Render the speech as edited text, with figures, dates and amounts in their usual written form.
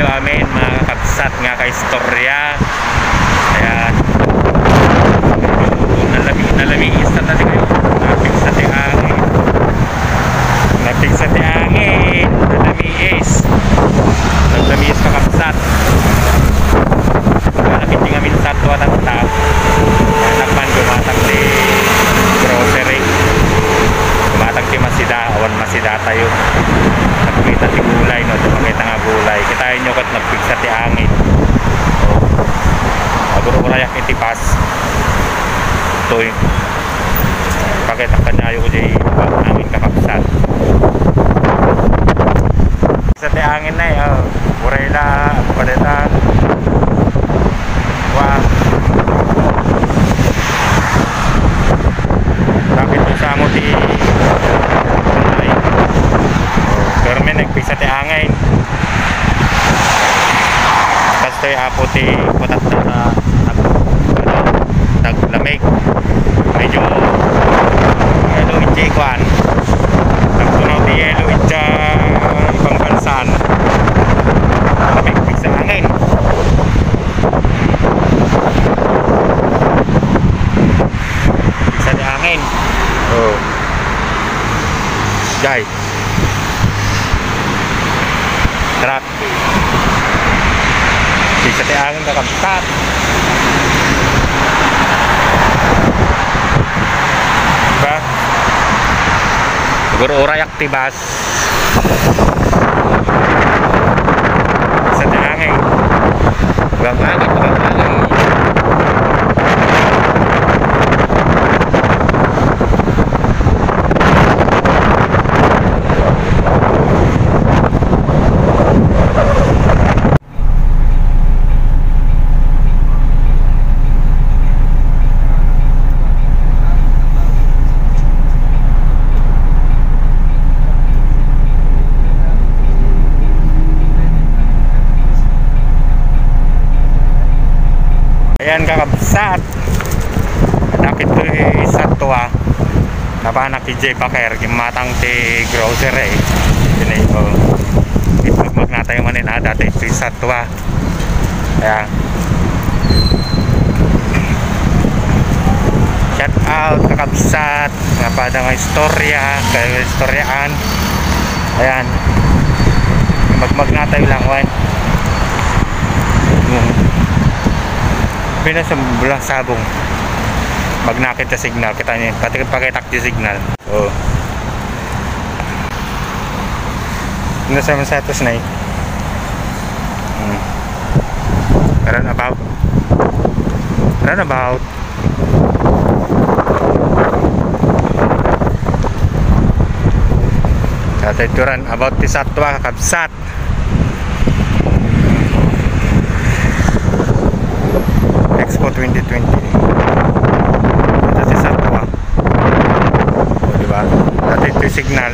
tayo amin mga kabsat nga kaistorya. Ayan, nalamiis na tayo kayo. Napig sa tiangin, nalamiis ka kabsat. Nakiting amin sa tuwa ng tap. Nakman gumatag di grocery, gumatag di masida, awan masida tayo. Nagpita ti gulay, no? Pakita nga gulay. Kitain nyo kat nagpigsa ti angin. Aguro-urayak itipas. Ito eh. Pakita ka na yung angin kakapsat. Sa ti angin na eh. Urela, palitan. Wah. Bakit yung samo ti pero may nagpisa ti angin. Basta yung apo ti putat na naglamig. Medyo yellow itcha ikuan. Nagtunaw ti yellow itcha ibang bansan. Nagpisa angin. Pisa ti angin. Oh. Jai. Truck. Bisa ti angin kakabsat. Diba? Siguro urayak tibas. Bisa ti angin. Tugang angin. Ayan kakabsat, nakit ko sa tuwa napanak ti J. Baker gimatang ti grocery pinay itmagmag na tayo manin dati ti sa tuwa. Ayan, shout out kakabsat napada nga istorya kayo istoryaan. Ayan, magmag na tayo lang wan pinas ang bulang sabong magnakit sa signal. Kita nyo pati pakitak di signal. Oh, nasa masatos na eh. Runabout kata itu runabout di Satwa kakabsat. Expo 2020 ito si Satwa. O, diba? Dati ito yung signal.